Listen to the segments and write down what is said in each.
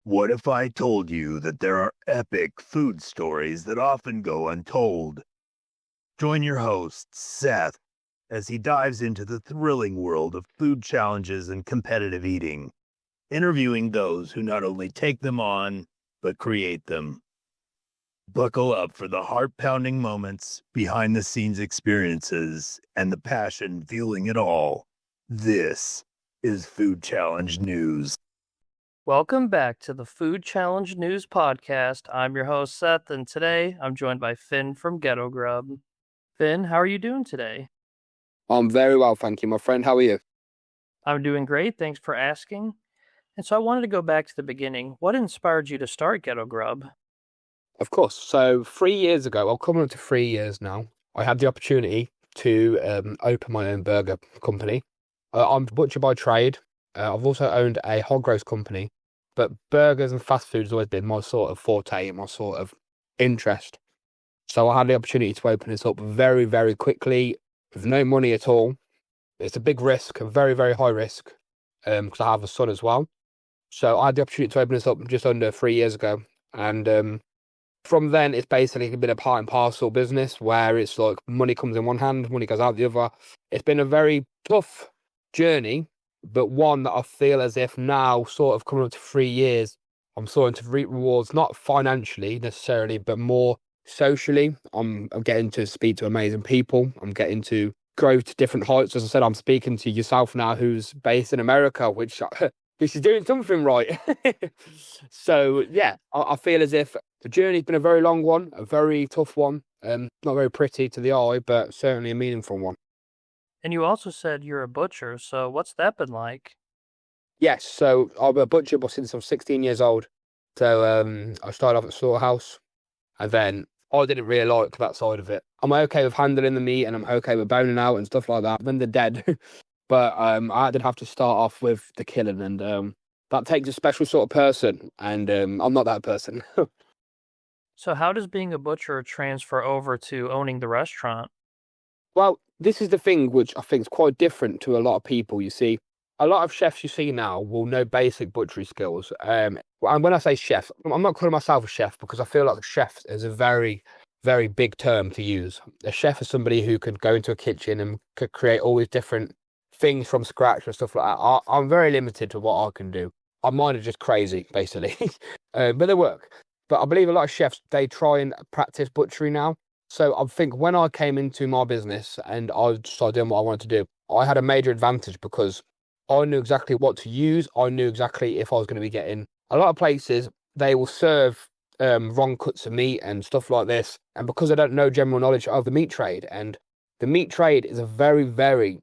What if I told you that there are epic food stories that often go untold? Join your host, Seth, as he dives into the thrilling world of food challenges and competitive eating, interviewing those who not only take them on, but create them. Buckle up for the heart-pounding moments, behind-the-scenes experiences, and the passion fueling it all. This is Food Challenge News. Welcome back to the Food Challenge News Podcast. I'm your host, Seth, and today I'm joined by Finn from Ghetto Grub. Finn, how are you doing today? I'm very well, thank you, my friend. How are you? I'm doing great, thanks for asking. And so I wanted to go back to the beginning. What inspired you to start Ghetto Grub? Of course. So 3 years ago, well, coming up to 3 years now, I had the opportunity to open my own burger company. I'm a butcher by trade. I've also owned a hog roast company, but burgers and fast food has always been my sort of forte and my sort of interest. So I had the opportunity to open this up very, very quickly with no money at all. It's a big risk, a very, very high risk, because I have a son as well. So I had the opportunity to open this up just under 3 years ago. And from then, it's basically been a part and parcel business where it's like money comes in one hand, money goes out the other. It's been a very tough journey, but one that I feel as if now, sort of coming up to 3 years, I'm starting to reap rewards, not financially necessarily, but more socially. I'm getting to speak to amazing people. I'm getting to grow to different heights. As I said, I'm speaking to yourself now, who's based in America, which this is doing something right. So, yeah, I feel as if the journey's been a very long one, a very tough one. Not very pretty to the eye, but certainly a meaningful one. And you also said you're a butcher, so what's that been like? Yes, so I'm a butcher since I'm 16 years old. So I started off at slaughterhouse, and then I didn't really like that side of it. I'm okay with handling the meat, and I'm okay with boning out and stuff like that when they're dead. But I did have to start off with the killing, and that takes a special sort of person, and I'm not that person. So how does being a butcher transfer over to owning the restaurant? Well, this is the thing which I think is quite different to a lot of people. You see, a lot of chefs you see now will know basic butchery skills. And when I say chef, I'm not calling myself a chef because I feel like a chef is a very, very big term to use. A chef is somebody who could go into a kitchen and could create all these different things from scratch and stuff like that. I'm very limited to what I can do. Mine are just crazy, basically. But they work. But I believe a lot of chefs, they try and practice butchery now. So I think when I came into my business and I started doing what I wanted to do, I had a major advantage because I knew exactly what to use. I knew exactly if I was going to be getting a lot of places, they will serve wrong cuts of meat and stuff like this. And because I don't know general knowledge of the meat trade, and the meat trade is a very, very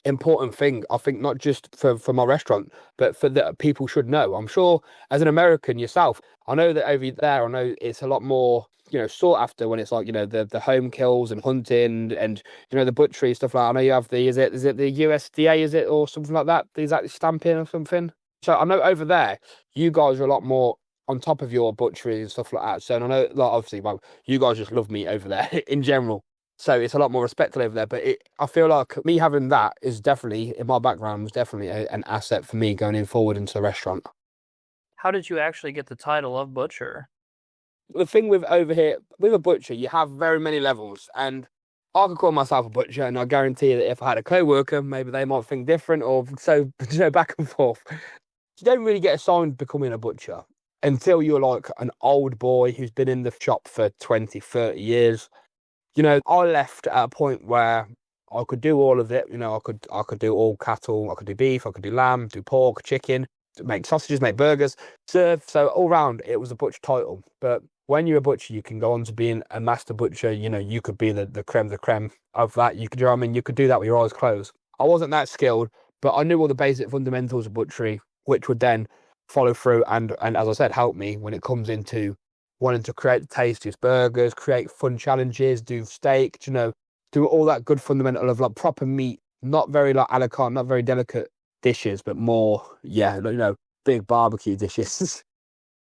important thing, I think, not just for my restaurant, but for that people should know. I'm sure as an American yourself, I know that over there, I know it's a lot more, sought after when it's like, the home kills and hunting and, the butchery stuff like that. I know you have is it the USDA, is it, or something like that? Is that stamping or something? So I know over there, you guys are a lot more on top of your butchery and stuff like that. So and I know, like, obviously, well, you guys just love meat over there in general. So it's a lot more respected over there. But I feel like me having that is definitely, in my background, was definitely an asset for me going forward into the restaurant. How did you actually get the title of butcher? The thing with over here, with a butcher, you have very many levels. And I could call myself a butcher, and I guarantee that if I had a co-worker, maybe they might think different, or so, back and forth. You don't really get assigned becoming a butcher until you're like an old boy who's been in the shop for 20, 30 years. I left at a point where I could do all of it. I could do all cattle. I could do beef. I could do lamb, do pork, chicken, make sausages, make burgers, serve. So all round, it was a butcher title. But when you're a butcher, you can go on to being a master butcher. You could be the creme de creme of that. You could, you could do that with your eyes closed. I wasn't that skilled, but I knew all the basic fundamentals of butchery, which would then follow through and as I said, help me when it comes into wanting to create the tastiest burgers, create fun challenges, do steak, do all that good fundamental of like proper meat, not very like a la carte, not very delicate dishes, but more, big barbecue dishes.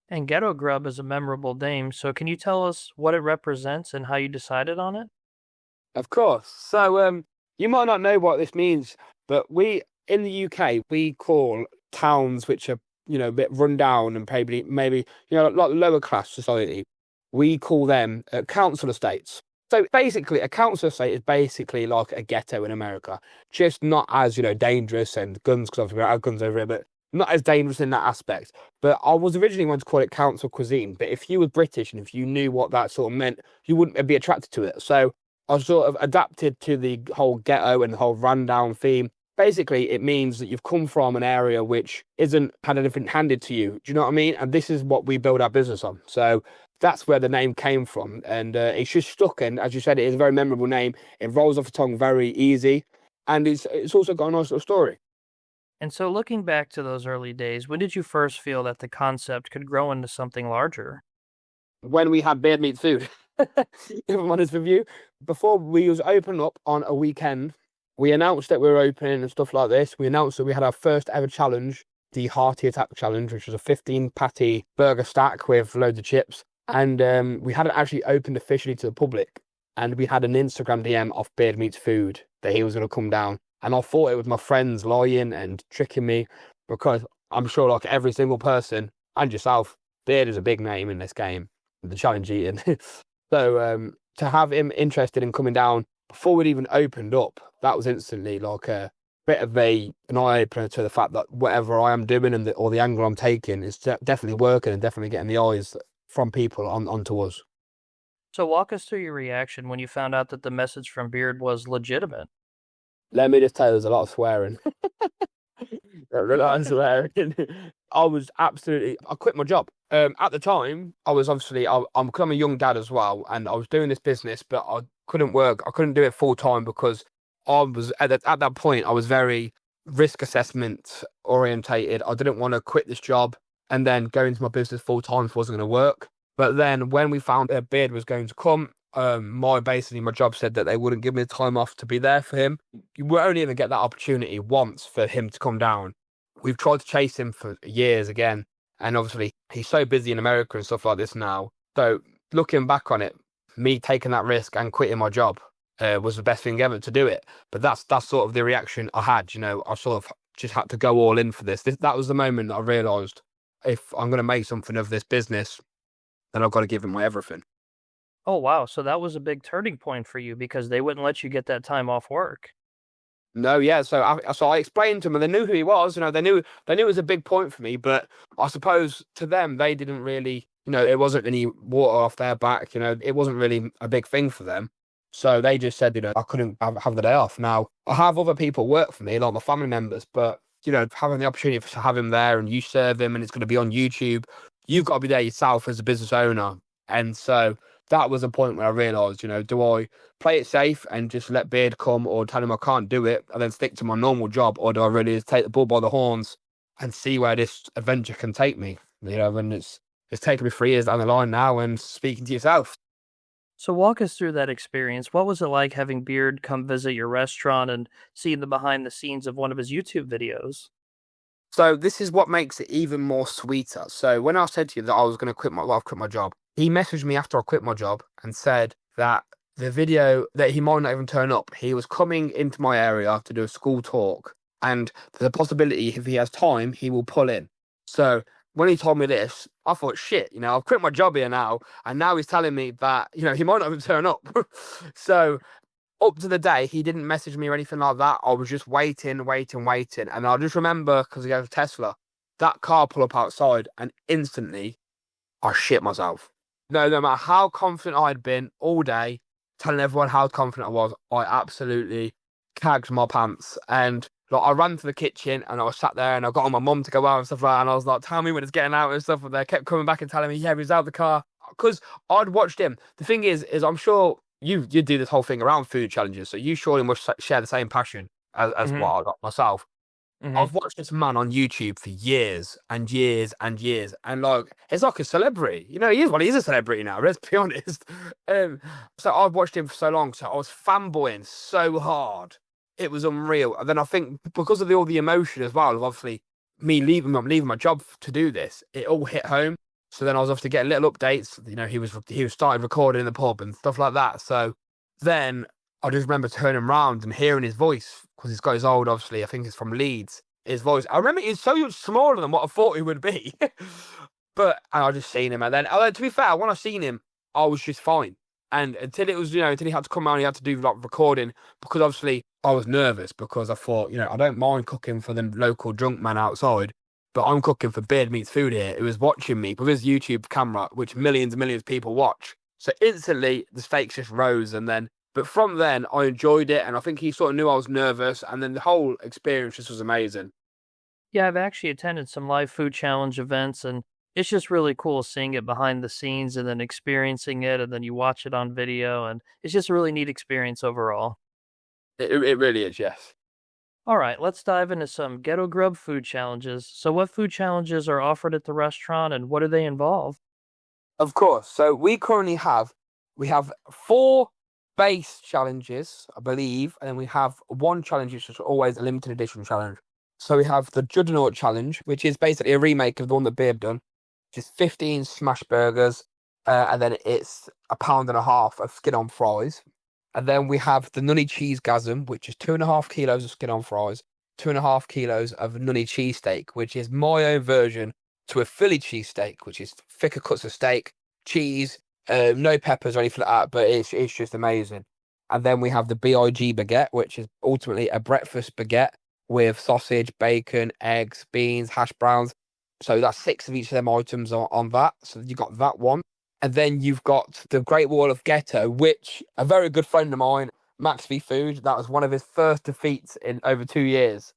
And Ghetto Grub is a memorable name, so can you tell us what it represents and how you decided on it? Of course. So you might not know what this means, but we in the UK we call towns which are a bit run down and maybe like lower class society, we call them council estates. So basically, a council estate is basically like a ghetto in America, just not as, dangerous and guns, because obviously we don't have guns over here, but not as dangerous in that aspect. But I was originally going to call it council cuisine, but if you were British and if you knew what that sort of meant, you wouldn't be attracted to it. So I sort of adapted to the whole ghetto and the whole rundown theme. Basically, it means that you've come from an area which isn't had anything handed to you. Do you know what I mean? And this is what we build our business on. So that's where the name came from. And it's just stuck. And as you said, it is a very memorable name. It rolls off the tongue very easy. And it's also got a nice little story. And so looking back to those early days, when did you first feel that the concept could grow into something larger? When we had Beard Meats Food, if I'm honest with you, before we was open up on a weekend, we announced that we were opening and stuff like this. We announced that we had our first ever challenge, the Hearty Attack Challenge, which was a 15 patty burger stack with loads of chips. And we hadn't actually opened officially to the public. And we had an Instagram DM off Beard Meats Food that he was going to come down. And I thought it was my friends lying and tricking me, because I'm sure like every single person and yourself, Beard is a big name in this game, the challenge eating. So to have him interested in coming down before we'd even opened up, that was instantly like a bit of an eye-opener to the fact that whatever I am doing and or the angle I'm taking is definitely working and definitely getting the eyes from people onto us. So walk us through your reaction when you found out that the message from Beard was legitimate. Let me just tell you, there's a lot of swearing. I quit my job. At the time, I was obviously, I'm a young dad as well, and I was doing this business, but I couldn't work. I couldn't do it full time because I was, at that point, I was very risk assessment orientated. I didn't want to quit this job and then go into my business full time if it wasn't going to work. But then when we found that Beard was going to come, my job said that they wouldn't give me the time off to be there for him. You will only ever get that opportunity once for him to come down. We've tried to chase him for years again, and obviously he's so busy in America and stuff like this now. So looking back on it, me taking that risk and quitting my job was the best thing ever to do it. But that's sort of the reaction I had. I sort of just had to go all in for this. That was the moment that I realised, if I'm going to make something of this business, then I've got to give him my everything. Oh, wow. So that was a big turning point for you because they wouldn't let you get that time off work. No, yeah. So I explained to them, and they knew who he was. They knew it was a big point for me. But I suppose to them, they didn't really, it wasn't any water off their back. It wasn't really a big thing for them. So they just said, I couldn't have the day off. Now I have other people work for me, like my family members, but having the opportunity to have him there and you serve him, and it's going to be on YouTube, you've got to be there yourself as a business owner. And so that was a point where I realised, do I play it safe and just let Beard come, or tell him I can't do it and then stick to my normal job, or do I really take the bull by the horns and see where this adventure can take me? And it's taken me 3 years down the line now, and speaking to yourself. So walk us through that experience. What was it like having Beard come visit your restaurant and seeing the behind the scenes of one of his YouTube videos? So this is what makes it even more sweeter. So when I said to you that I was going to quit my job, he messaged me after I quit my job and said that the video, that he might not even turn up. He was coming into my area to do a school talk, and the possibility, if he has time, he will pull in. So when he told me this, I thought, shit, I've quit my job here now, and now he's telling me that, he might not even turn up. So up to the day, he didn't message me or anything like that. I was just waiting. And I just remember, because he has a Tesla, that car pull up outside, and instantly I shit myself. No matter how confident I'd been all day, telling everyone how confident I was, I absolutely cagged my pants. And I ran to the kitchen, and I was sat there, and I got on my mum to go out and stuff like that. And I was like, tell me when it's getting out and stuff. And they kept coming back and telling me, yeah, he's out of the car. Because I'd watched him. The thing is I'm sure you do this whole thing around food challenges, so you surely must share the same passion as what I got myself. Mm-hmm. I've watched this man on YouTube for years and years and years, and it's like a celebrity. He is a celebrity now, let's be honest. So I've watched him for so long, so I was fanboying so hard. It was unreal. And then I think because of all the emotion as well, of obviously me leaving my job to do this, it all hit home. So then I was obviously getting little updates. He was started recording in the pub and stuff like that. So then I just remember turning around and hearing his voice, because he's got his old, obviously, I think it's from Leeds. his voice. I remember he's so much smaller than what I thought he would be. But I just seen him, and then, although to be fair, when I seen him, I was just fine. And until it was, until he had to come out, he had to do like recording, because obviously I was nervous, because I thought, I don't mind cooking for the local drunk man outside, but I'm cooking for Beard Meats Food here, who is watching me with his YouTube camera, which millions and millions of people watch. So instantly the stakes just rose, but from then I enjoyed it, and I think he sort of knew I was nervous, and then the whole experience just was amazing. Yeah, I've actually attended some live food challenge events, and it's just really cool seeing it behind the scenes and then experiencing it, and then you watch it on video, and it's just a really neat experience overall. It really is, yes. All right, let's dive into some Ghetto Grub food challenges. So, what food challenges are offered at the restaurant, and what do they involve? Of course. So we currently have 4 base challenges, I believe, and then we have 1 challenge which is always a limited edition challenge. So we have the Juggernaut challenge, which is basically a remake of the one that Beard done, which is 15 smash burgers, and then it's £1.50 of skin on fries. And then we have the Nunny Cheesegasm, which is 2.5 kilos of skin on fries, 2.5 kilos of Nunny cheesesteak, which is my own version to a Philly cheesesteak, which is thicker cuts of steak, cheese, no peppers or anything like that, but it's just amazing. And then we have the BIG baguette, which is ultimately a breakfast baguette with sausage, bacon, eggs, beans, hash browns. So that's 6 of each of them items on that. So you got that one. And then you've got the Great Wall of Ghetto, which a very good friend of mine, Max V Food, that was one of his first defeats in over 2 years.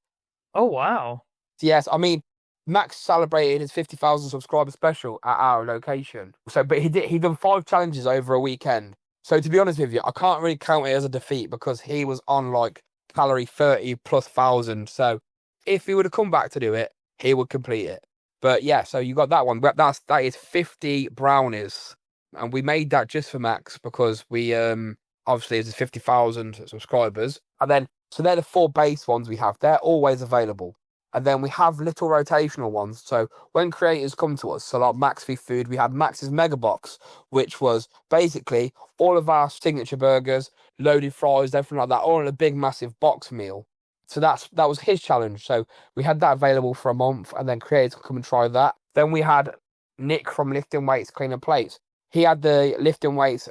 Oh, wow. Yes, I mean, Max celebrated his 50,000 subscriber special at our location. But he done 5 challenges over a weekend. So to be honest with you, I can't really count it as a defeat, because he was on like calorie 30 plus 1,000. So if he would have come back to do it, he would complete it. But yeah, so you got that one. That is 50 brownies, and we made that just for Max, because we obviously there's 50,000 subscribers. And then so they're the 4 base ones we have. They're always available. And then we have little rotational ones. So when creators come to us, so like Max V Food, we had Max's Mega Box, which was basically all of our signature burgers, loaded fries, everything like that, all in a big massive box meal. So that was his challenge. So we had that available for a month, and then creators could come and try that. Then we had Nick from Lifting Weights Cleaner Plates. He had the Lifting Weights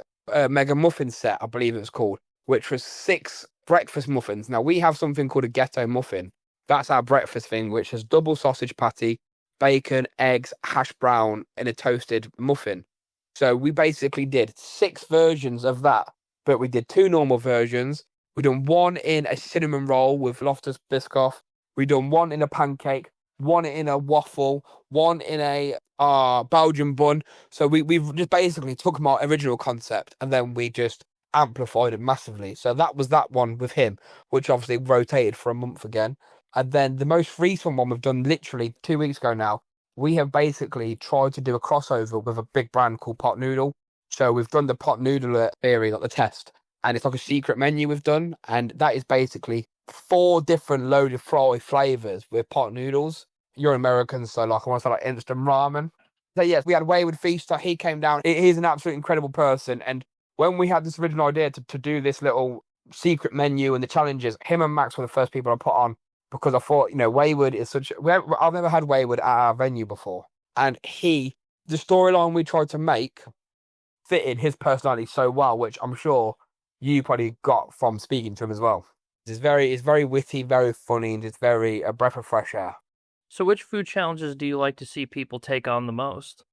Mega Muffin set, I believe it was called, which was 6 breakfast muffins. Now we have something called a Ghetto Muffin. That's our breakfast thing, which has double sausage patty, bacon, eggs, hash brown in a toasted muffin. So we basically did 6 versions of that, but we did 2 normal versions. We done 1 in a cinnamon roll with Loftus Biscoff. We done 1 in a pancake, 1 in a waffle, 1 in a Belgian bun. So we've just basically took my original concept, and then we just amplified it massively. So that was that one with him, which obviously rotated for a month again. And then the most recent one we've done literally 2 weeks ago now, we have basically tried to do a crossover with a big brand called Pot Noodle. So we've done the Pot Noodle theory, like the test, and it's like a secret menu we've done. And that is basically 4 different loaded fry flavors with pot noodles. You're American, so like I want to say like instant ramen. So yes, we had Wayward Feaster. He came down. He's an absolute incredible person. And when we had this original idea to do this little secret menu and the challenges, him and Max were the first people I put on, because I thought, Wayward is I've never had Wayward at our venue before. And the storyline we tried to make fitted his personality so well, which I'm sure you probably got from speaking to him as well. It's very witty, very funny, and it's very a breath of fresh air. So, which food challenges do you like to see people take on the most?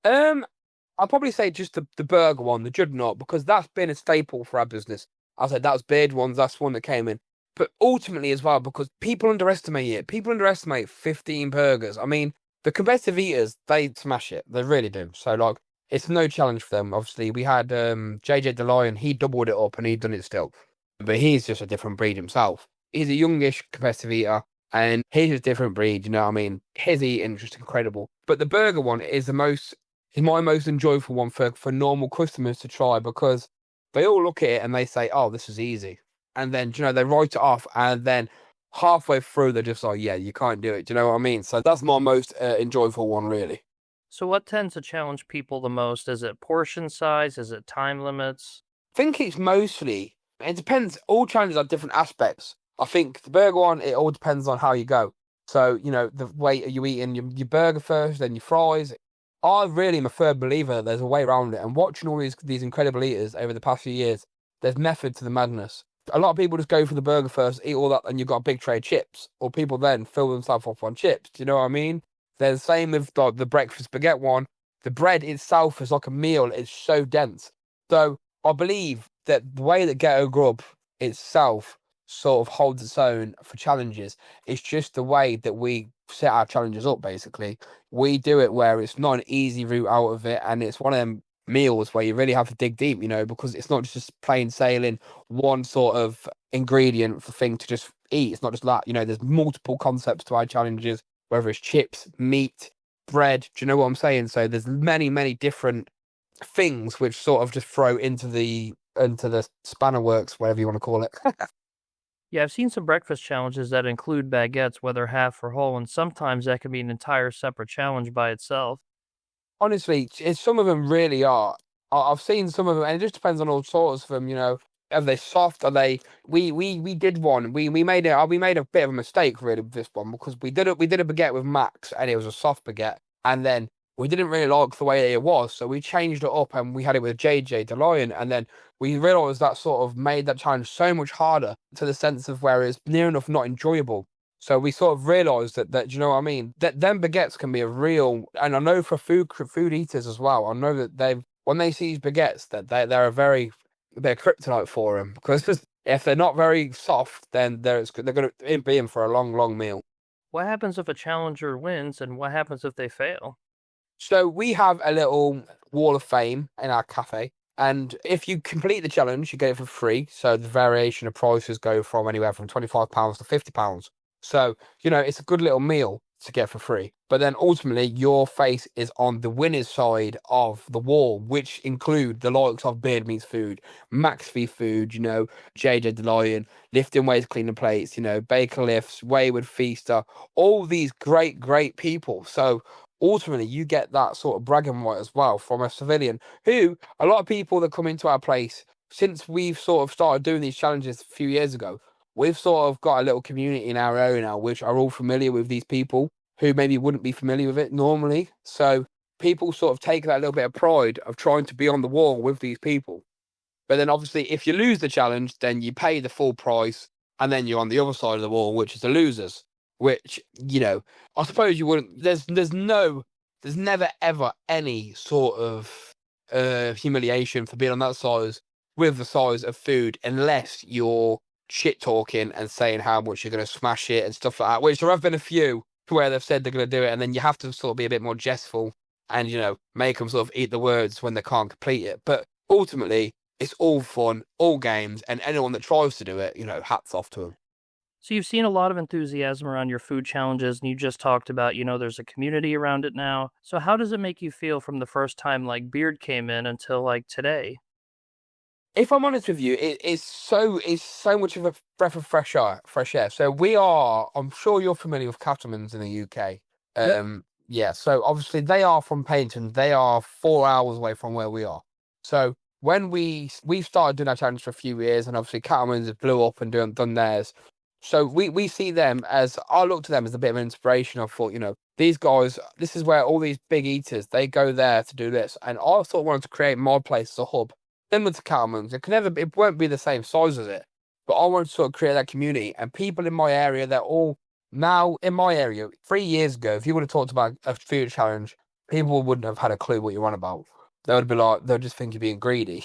I'll probably say just the burger one, the Juggernaut, because that's been a staple for our business. I said that was Beard ones, that's one that came in. But ultimately as well, because people underestimate it. People underestimate 15 burgers. I mean, the competitive eaters, they smash it. They really do. So, like, it's no challenge for them. Obviously, we had JJ the Lion. He doubled it up and he'd done it still. But he's just a different breed himself. He's a youngish competitive eater, and he's a different breed, you know what I mean? His eating is just incredible. But the burger one is my most enjoyable one for normal customers to try, because they all look at it and they say, oh, this is easy. And then, they write it off, and then halfway through, they're just like, yeah, you can't do it. Do you know what I mean? So that's my most enjoyable one, really. So what tends to challenge people the most? Is it portion size? Is it time limits? I think it's mostly, it depends. All challenges are different aspects. I think the burger one, it all depends on how you go. So, the way you eating your burger first, then your fries. I really am a firm believer that there's a way around it. And watching all these incredible eaters over the past few years, there's method to the madness. A lot of people just go for the burger first, eat all that, and you've got a big tray of chips. Or people then fill themselves up on chips. Do you know what I mean? They're the same with the breakfast baguette one. The bread itself is like a meal. It's so dense. So I believe that the way that Ghetto Grub itself sort of holds its own for challenges, it's just the way that we set our challenges up, basically. We do it where it's not an easy route out of it, and it's one of them meals where you really have to dig deep, because it's not just plain sailing one sort of ingredient for thing to just eat. It's not just that, there's multiple concepts to our challenges, whether it's chips, meat, bread. Do you know what I'm saying? So there's many, many different things which sort of just throw into the spanner works, whatever you want to call it. Yeah, I've seen some breakfast challenges that include baguettes, whether half or whole, and sometimes that can be an entire separate challenge by itself. Honestly, some of them really are. I've seen some of them, and it just depends on all sorts of them. Are they soft? Are they? We did one. We made it. We made a bit of a mistake really with this one because we did it. We did a baguette with Max, and it was a soft baguette, and then we didn't really like the way it was, so we changed it up and we had it with JJ the Lion, and then we realised that sort of made that challenge so much harder to the sense of where it's near enough not enjoyable. So we sort of realised that you know what I mean? That them baguettes can be a real, and I know for food eaters as well, I know that when they see these baguettes, that they're kryptonite for them, because if they're not very soft, then they're going to be in for a long, long meal. What happens if a challenger wins, and what happens if they fail? So we have a little wall of fame in our cafe, and if you complete the challenge, you get it for free. So the variation of prices go from anywhere from £25 to £50. So, it's a good little meal to get for free. But then ultimately, your face is on the winner's side of the wall, which include the likes of Beard Meats Food, Max V Food, JJ the Lion, Lifting Weights, Cleaning Plates, Baker Lifts, Wayward Feaster, all these great, great people. So ultimately, you get that sort of bragging right as well from a civilian who, a lot of people that come into our place, since we've sort of started doing these challenges a few years ago, we've sort of got a little community in our area now, which are all familiar with these people who maybe wouldn't be familiar with it normally. So people sort of take that little bit of pride of trying to be on the wall with these people. But then obviously, if you lose the challenge, then you pay the full price, and then you're on the other side of the wall, which is the losers. Which, I suppose you wouldn't. There's never ever any sort of humiliation for being on that size with the size of food, unless you're shit talking and saying how much you're going to smash it and stuff like that, which there have been a few where they've said they're going to do it, and then you have to sort of be a bit more jestful and, make them sort of eat the words when they can't complete it. But ultimately, it's all fun, all games, and anyone that tries to do it, hats off to them. So you've seen a lot of enthusiasm around your food challenges, and you just talked about, there's a community around it now. So how does it make you feel from the first time, like, Beard came in until, like, today? If I'm honest with you, it's so much of a breath of fresh air. So we are, I'm sure you're familiar with Cattleman's in the UK. Yeah, so obviously they are from Paignton. They are 4 hours away from where we are. So when we started doing our challenge for a few years, and obviously Cattleman's blew up and done theirs. So we see them as, I look to them as a bit of an inspiration. I thought, these guys, this is where all these big eaters, they go there to do this. And I sort of wanted to create my place as a hub. Then with the Cattleman's, it won't be the same size as it, but I want to sort of create that community, and people in my area, they're all now in my area. 3 years ago, if you would have talked about a food challenge, people wouldn't have had a clue what you're on about. They would be like, they'll just think you're being greedy.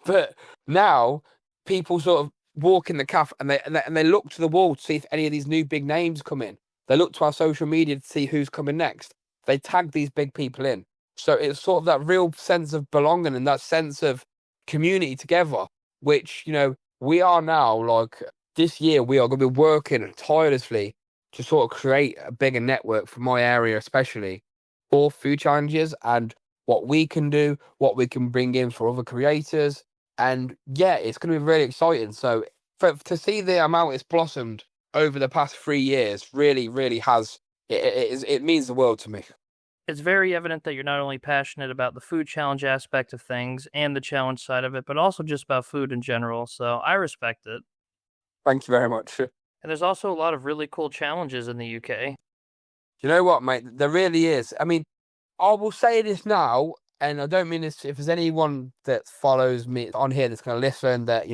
But now people sort of walk in the cafe and they look to the wall to see if any of these new big names come in. They look to our social media to see who's coming next. They tag these big people in. So it's sort of that real sense of belonging and that sense of community together, which, we are now, like, this year we are going to be working tirelessly to sort of create a bigger network for my area, especially for food challenges and what we can do, what we can bring in for other creators. And yeah, it's going to be really exciting. So to see the amount it's blossomed over the past 3 years really, really has, it means the world to me. It's very evident that you're not only passionate about the food challenge aspect of things and the challenge side of it, but also just about food in general, so I respect it. Thank you very much. And there's also a lot of really cool challenges in the UK. You know what, mate? There really is. I mean, I will say this now, and I don't mean this if there's anyone that follows me on here that's going to listen that,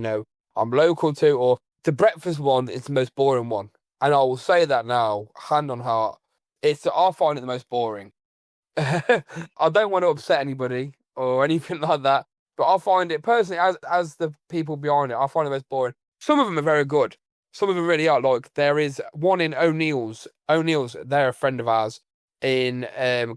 I'm local to, or the breakfast one is the most boring one. And I will say that now, hand on heart. I find it the most boring. I don't want to upset anybody or anything like that, but I find it personally, as the people behind it, I find it most boring. Some of them are very good. Some of them really are. Like, there is one in O'Neill's. They're a friend of ours in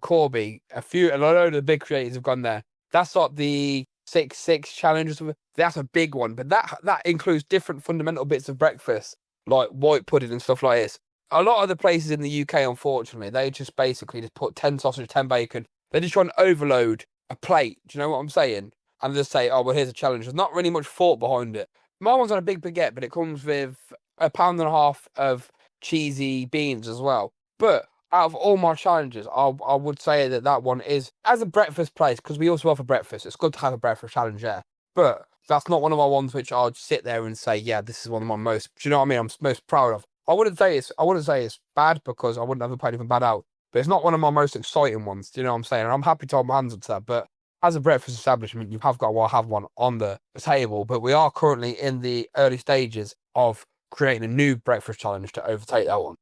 Corby. A lot of the big creators have gone there. That's like the 6-6 challenge or something. That's a big one, but that includes different fundamental bits of breakfast, like white pudding and stuff like this. A lot of the places in the UK, unfortunately, they just basically just put 10 sausage, 10 bacon. They just try and overload a plate. Do you know what I'm saying? And just say, oh, well, here's a challenge. There's not really much thought behind it. My one's on a big baguette, but it comes with 1.5 pounds of cheesy beans as well. But out of all my challenges, I would say that one is, as a breakfast place, because we also offer breakfast, it's good to have a breakfast challenge there. But that's not one of my ones which I'd sit there and say, yeah, this is one of my most, do you know what I mean? I'm most proud of. I wouldn't say it's bad, because I wouldn't have put anything bad out. But it's not one of my most exciting ones. Do you know what I'm saying? And I'm happy to hold my hands up to that. But as a breakfast establishment, you have got to have one on the table. But we are currently in the early stages of creating a new breakfast challenge to overtake that one.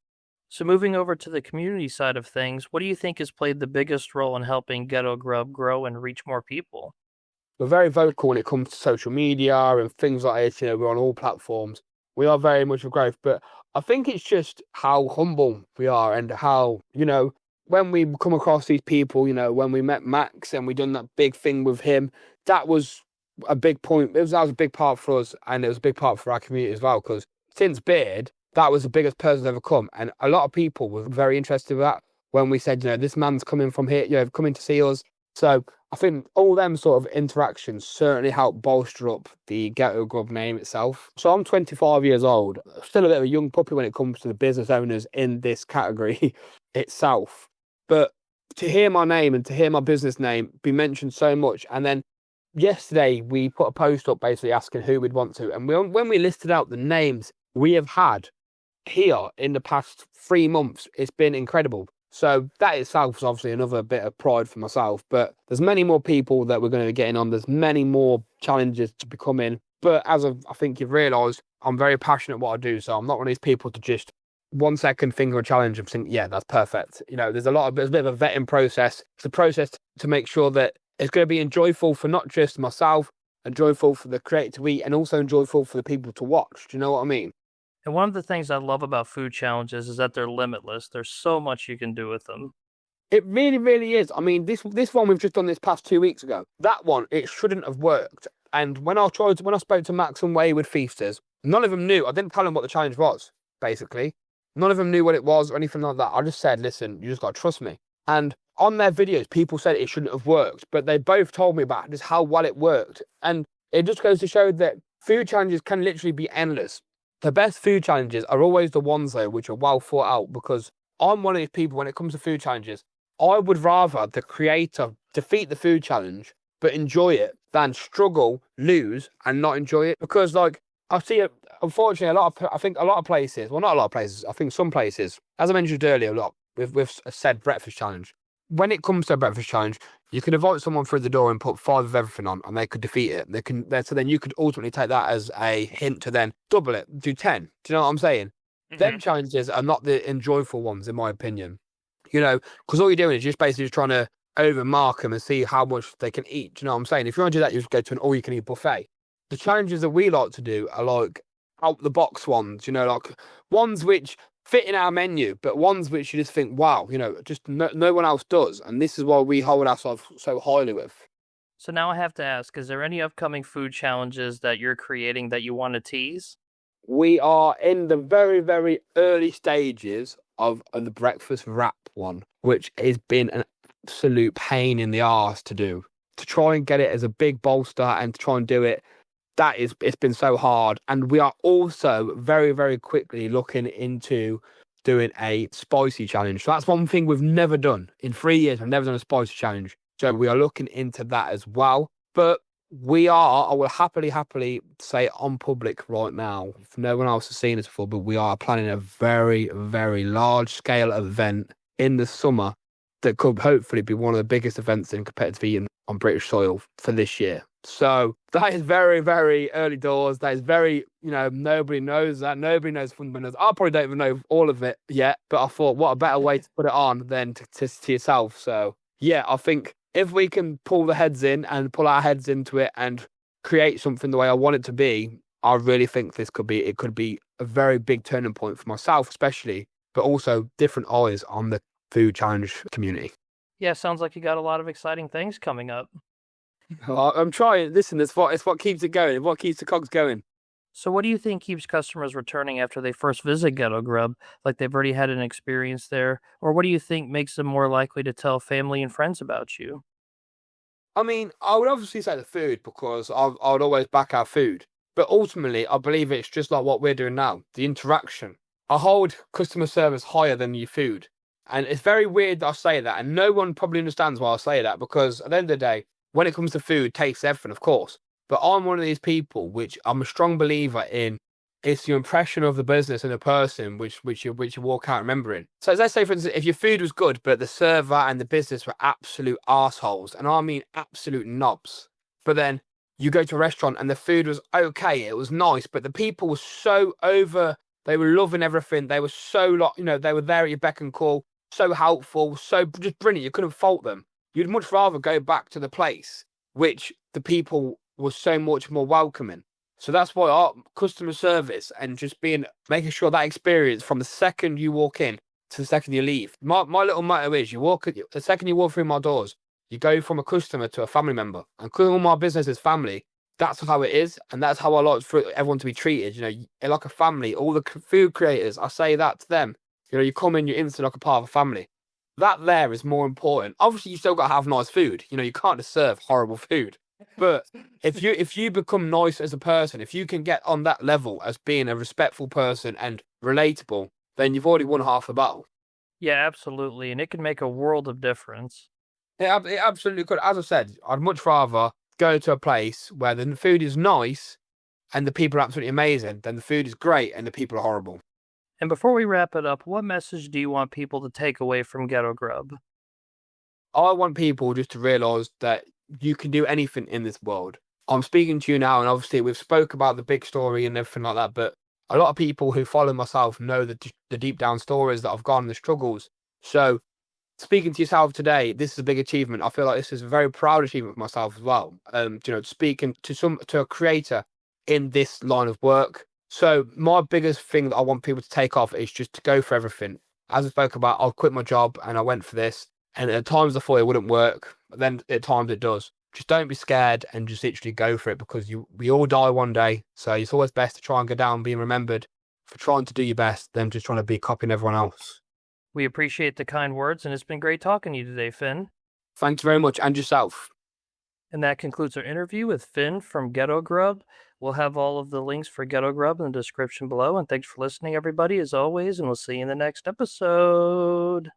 So moving over to the community side of things, what do you think has played the biggest role in helping Ghetto Grub grow and reach more people? We're very vocal when it comes to social media and things like this. We're on all platforms. We are very much for growth, but I think it's just how humble we are, and how, when we come across these people, when we met Max and we done that big thing with him, that was a big point. That was a big part for us, and it was a big part for our community as well, because since Beard, that was the biggest person to ever come. And a lot of people were very interested in that when we said, this man's coming from here, coming to see us. So I think all them sort of interactions certainly help bolster up the Ghetto Grub name itself. So I'm 25 years old, still a bit of a young puppy when it comes to the business owners in this category itself. But to hear my name and to hear my business name be mentioned so much, and then yesterday we put a post up basically asking who we'd want to, and when we listed out the names we have had here in the past 3 months, it's been incredible. So that itself is obviously another bit of pride for myself. But there's many more people that we're going to be getting on. There's many more challenges to be coming. But as I think you've realised, I'm very passionate what I do. So I'm not one of these people to just 1 second think of a challenge and think, yeah, that's perfect. There's a bit of a vetting process. It's a process to make sure that it's going to be enjoyable for not just myself, enjoyable for the creator to eat, and also enjoyable for the people to watch. Do you know what I mean? And one of the things I love about food challenges is that they're limitless. There's so much you can do with them. It really, really is. I mean, this one we've just done this past 2 weeks ago, that one, it shouldn't have worked. And when I spoke to Max and Wayward Feasters, none of them knew. I didn't tell them what the challenge was, basically. None of them knew what it was or anything like that. I just said, listen, you just got to trust me. And on their videos, people said it shouldn't have worked, but they both told me about just how well it worked. And it just goes to show that food challenges can literally be endless. The best food challenges are always the ones, though, which are well thought out, because I'm one of these people, when it comes to food challenges, I would rather the creator defeat the food challenge but enjoy it than struggle, lose, and not enjoy it. Because, I see it, unfortunately, I think a lot of places, well, not a lot of places, I think some places, as I mentioned earlier, a lot, with said breakfast challenge. When it comes to a breakfast challenge, you can invite someone through the door and put 5 of everything on, and they could defeat it. So then you could ultimately take that as a hint to then double it, do 10. Do you know what I'm saying? Mm-hmm. Them challenges are not the enjoyable ones, in my opinion. Because all you're doing is just basically trying to overmark them and see how much they can eat. Do you know what I'm saying? If you want to do that, you just go to an all-you-can-eat buffet. The challenges that we like to do are out-the-box ones, ones which fit in our menu, but ones which you just think, wow, just no one else does. And this is why we hold ourselves so highly with. So now I have to ask, is there any upcoming food challenges that you're creating that you want to tease? We are in the very, very early stages of the breakfast wrap one, which has been an absolute pain in the arse to do. To try and get it as a big bolster and to try and do it, it's been so hard. And we are also very, very quickly looking into doing a spicy challenge. So that's one thing we've never done. In 3 years, I've never done a spicy challenge. So we are looking into that as well. But I will happily say on public right now, if no one else has seen this before, but we are planning a very, very large scale event in the summer that could hopefully be one of the biggest events in competitive eating on British soil for this year. So that is very, very early doors. That is very, nobody knows that. Nobody knows fundamentals. I probably don't even know all of it yet, but I thought, what a better way to put it on than to yourself. So yeah, I think if we can pull our heads into it and create something the way I want it to be, I really think it could be a very big turning point for myself, especially, but also different eyes on the food challenge community. Yeah, sounds like you got a lot of exciting things coming up. I'm trying. Listen, it's what keeps it going. What keeps the cogs going. So what do you think keeps customers returning after they first visit Ghetto Grub, like they've already had an experience there? Or what do you think makes them more likely to tell family and friends about you? I mean, I would obviously say the food because I would always back our food. But ultimately, I believe it's just like what we're doing now, the interaction. I hold customer service higher than your food. And it's very weird that I say that, and no one probably understands why I say that, because at the end of the day, when it comes to food, taste everything, of course. But I'm one of these people which I'm a strong believer in. It's your impression of the business and the person which you walk out remembering. So let's say, for instance, if your food was good, but the server and the business were absolute arseholes, and I mean absolute knobs. But then you go to a restaurant and the food was okay, it was nice, but the people were so over, they were loving everything. They were so, they were there at your beck and call, so helpful, so just brilliant. You couldn't fault them. You'd much rather go back to the place which the people were so much more welcoming. So that's why our customer service and just making sure that experience from the second you walk in to the second you leave. My little motto is the second you walk through my doors, you go from a customer to a family member. And because all my business is family, that's how it is. And that's how I like for everyone to be treated. Like a family, all the food creators, I say that to them. You come in, you're instantly like a part of a family. That there is more important. Obviously, you still got to have nice food. You can't just serve horrible food. But if you become nice as a person, if you can get on that level as being a respectful person and relatable, then you've already won half the battle. Yeah, absolutely. And it can make a world of difference. It absolutely could. As I said, I'd much rather go to a place where the food is nice and the people are absolutely amazing than the food is great and the people are horrible. And before we wrap it up, what message do you want people to take away from Ghetto Grub? I want people just to realise that you can do anything in this world. I'm speaking to you now, and obviously we've spoke about the big story and everything like that, but a lot of people who follow myself know the deep down stories that I've gone, the struggles. So speaking to yourself today, this is a big achievement. I feel like this is a very proud achievement for myself as well. Speaking to a creator in this line of work. So my biggest thing that I want people to take off is just to go for everything. As I spoke about, I quit my job and I went for this. And at times I thought it wouldn't work, but then at times it does. Just don't be scared and just literally go for it, because we all die one day. So it's always best to try and go down being remembered for trying to do your best than just trying to be copying everyone else. We appreciate the kind words, and it's been great talking to you today, Finn. Thanks very much, and yourself. And that concludes our interview with Finn from Ghetto Grub. We'll have all of the links for Ghetto Grub in the description below. And thanks for listening, everybody, as always, and we'll see you in the next episode.